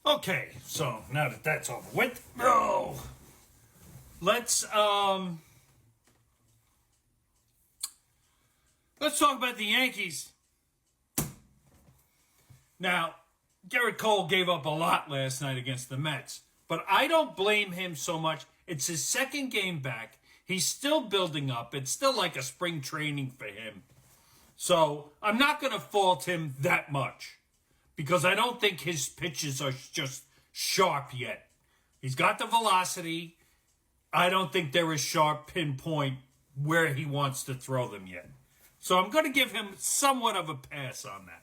Okay, so now that that's over with, let's let's talk about the Yankees. Now, Garrett Cole gave up a lot last night against the Mets, but I don't blame him so much. It's his second game back. He's still building up. It's still like a spring training for him. So I'm not going to fault him that much because I don't think his pitches are just sharp yet. He's got the velocity. I don't think they're a sharp pinpoint where he wants to throw them yet. So I'm going to give him somewhat of a pass on that.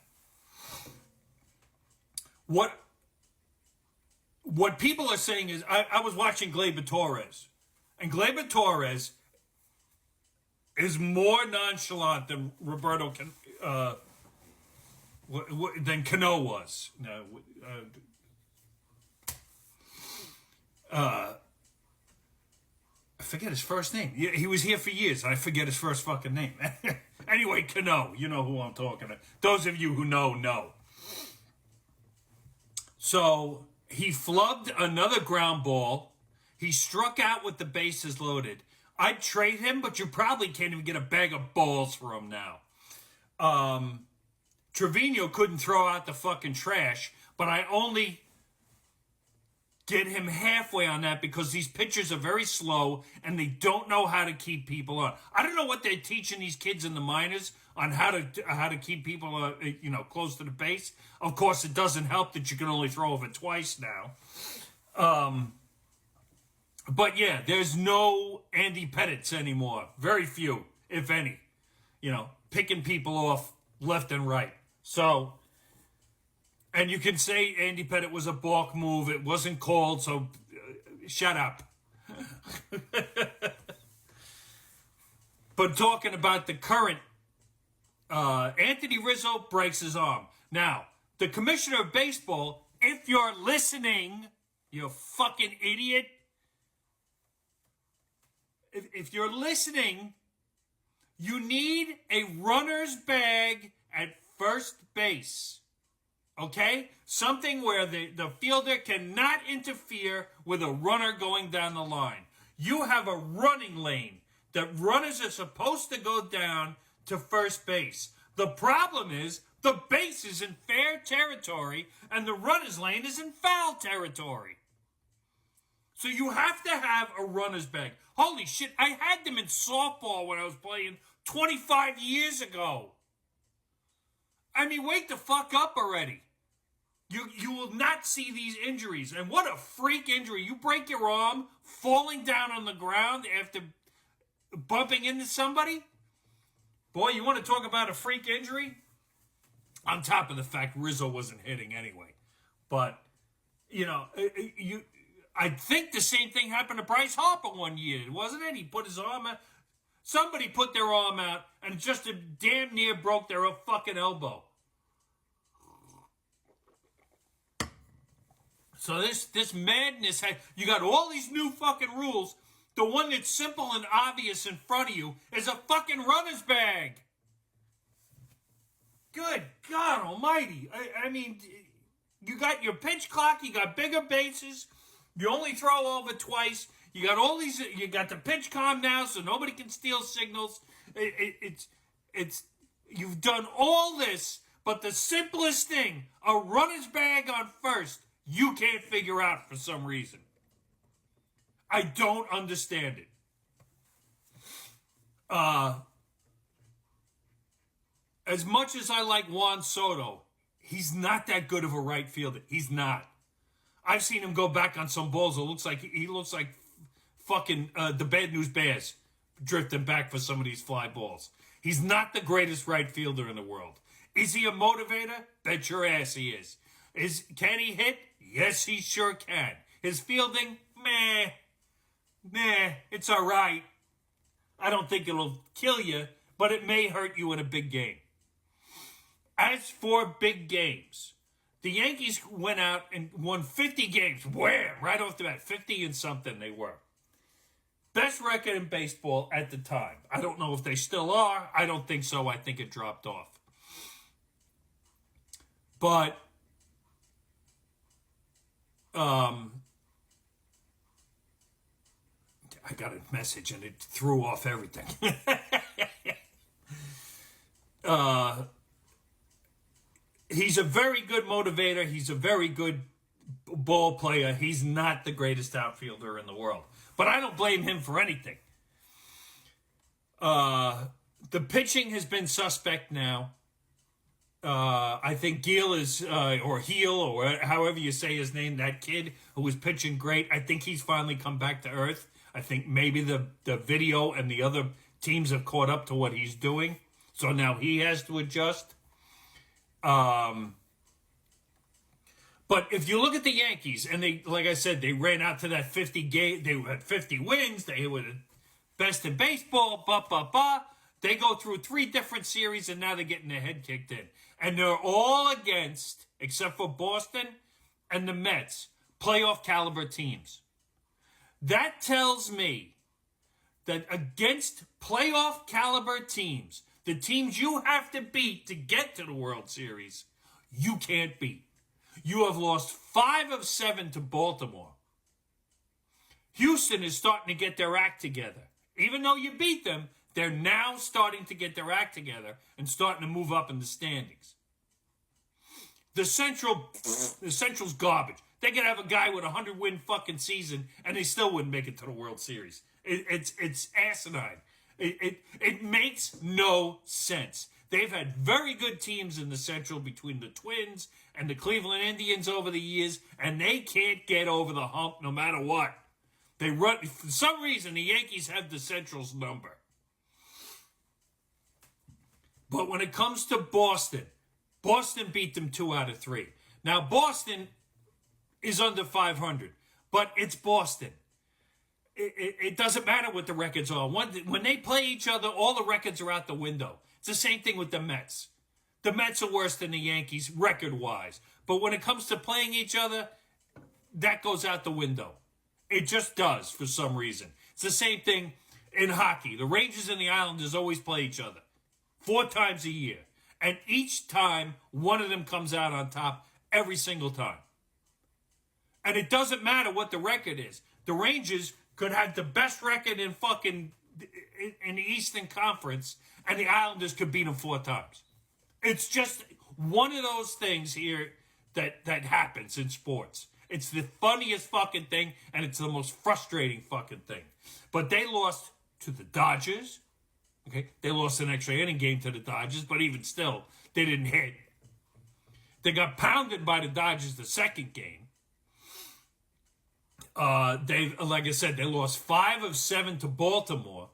What people are saying is, I was watching Gleyber Torres, and Gleyber Torres is more nonchalant than than Cano was. No, I forget his first name. He was here for years. I forget his first fucking name. Anyway, Cano, you know who I'm talking to. Those of you who know. So he flubbed another ground ball. He struck out with the bases loaded. I'd trade him, but you probably can't even get a bag of balls for him now. Trevino couldn't throw out the fucking trash, but I only get him halfway on that because these pitchers are very slow and they don't know how to keep people on. I don't know what they're teaching these kids in the minors on how to keep people close to the base. Of course, it doesn't help that you can only throw over twice now. But yeah, there's no Andy Pettittes anymore. Very few, if any. Picking people off left and right. So, and you can say Andy Pettitte was a balk move. It wasn't called, so shut up. But talking about the current, Anthony Rizzo breaks his arm. Now, the commissioner of baseball, if you're listening, you fucking idiot. If you're listening, you need a runner's bag at first base. Okay? Something where the fielder cannot interfere with a runner going down the line. You have a running lane that runners are supposed to go down to first base. The problem is the base is in fair territory and the runner's lane is in foul territory. So you have to have a runner's bag. Holy shit, I had them in softball when I was playing 25 years ago. I mean, wake the fuck up already. You will not see these injuries. And what a freak injury. You break your arm falling down on the ground after bumping into somebody. Boy, you want to talk about a freak injury? On top of the fact Rizzo wasn't hitting anyway. But, I think the same thing happened to Bryce Harper one year, wasn't it? He put his arm out. Somebody put their arm out and just damn near broke their fucking elbow. So this madness, you got all these new fucking rules. The one that's simple and obvious in front of you is a fucking runner's bag. Good God almighty. I mean, you got your pitch clock, you got bigger bases, you only throw over twice, you got all these, you got the pitch comm now so nobody can steal signals. You've done all this, but the simplest thing, a runner's bag on first, you can't figure out for some reason. I don't understand it. As much as I like Juan Soto, he's not that good of a right fielder. He's not. I've seen him go back on some balls. He looks like fucking the Bad News Bears drifting back for some of these fly balls. He's not the greatest right fielder in the world. Is he a motivator? Bet your ass he is. Can he hit? Yes, he sure can. His fielding? Meh, it's all right. I don't think it'll kill you, but it may hurt you in a big game. As for big games, the Yankees went out and won 50 games. Wham! Right off the bat, 50 and something they were. Best record in baseball at the time. I don't know if they still are. I don't think so. I think it dropped off. But I got a message and it threw off everything. He's a very good motivator. He's a very good ball player. He's not the greatest outfielder in the world. But I don't blame him for anything. The pitching has been suspect now. I think Gil is, or Heel, or however you say his name, that kid who was pitching great, I think he's finally come back to earth. I think maybe the video and the other teams have caught up to what he's doing. So now he has to adjust. But if you look at the Yankees, and they, like I said, they ran out to that 50 game, they had 50 wins, they were the best in baseball, They go through 3 different series, and now they're getting their head kicked in. And they're all against, except for Boston and the Mets, playoff caliber teams. That tells me that against playoff caliber teams, the teams you have to beat to get to the World Series, you can't beat. You have lost 5 of 7 to Baltimore. Houston is starting to get their act together. Even though you beat them, they're now starting to get their act together and starting to move up in the standings. The Central's garbage. They could have a guy with a 100-win fucking season and they still wouldn't make it to the World Series. It's asinine. It makes no sense. They've had very good teams in the Central between the Twins and the Cleveland Indians over the years, and they can't get over the hump no matter what. They run, for some reason, the Yankees have the Central's number. But when it comes to Boston, Boston beat them 2 out of 3. Now, Boston is under 500, but it's Boston. It doesn't matter what the records are. When they play each other, all the records are out the window. It's the same thing with the Mets. The Mets are worse than the Yankees record-wise. But when it comes to playing each other, that goes out the window. It just does for some reason. It's the same thing in hockey. The Rangers and the Islanders always play each other 4 times a year. And each time, one of them comes out on top every single time. And it doesn't matter what the record is. The Rangers could have the best record in the Eastern Conference, and the Islanders could beat them 4 times. It's just one of those things here that happens in sports. It's the funniest fucking thing, and it's the most frustrating fucking thing. But they lost to the Dodgers. Okay, they lost an extra inning game to the Dodgers, but even still, they didn't hit. They got pounded by the Dodgers the second game. Like I said, they lost 5 of 7 to Baltimore,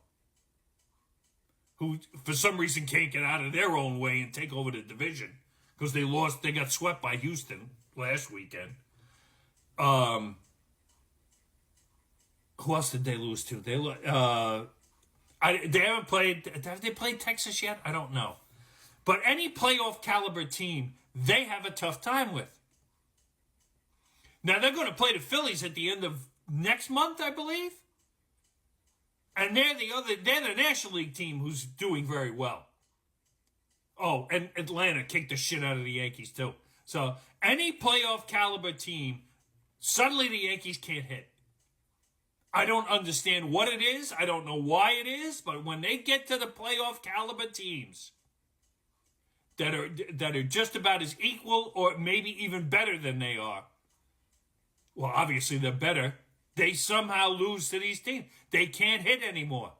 who for some reason can't get out of their own way and take over the division because they got swept by Houston last weekend. Who else did they lose to? They haven't played. Have they played Texas yet? I don't know. But any playoff caliber team, they have a tough time with. Now, they're going to play the Phillies at the end of next month, I believe. And they're the National League team who's doing very well. Oh, and Atlanta kicked the shit out of the Yankees, too. So, any playoff caliber team, suddenly the Yankees can't hit. I don't understand what it is. I don't know why it is. But when they get to the playoff caliber teams that are just about as equal or maybe even better than they are, well, obviously they're better, they somehow lose to these teams. They can't hit anymore.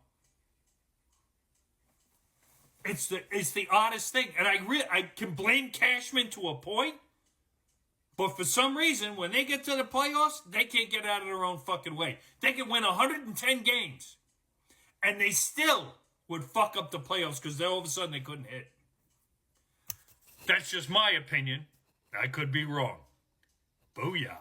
It's the oddest thing. And I can blame Cashman to a point, but for some reason, when they get to the playoffs, they can't get out of their own fucking way. They can win 110 games, and they still would fuck up the playoffs because all of a sudden they couldn't hit. That's just my opinion. I could be wrong. Booyah.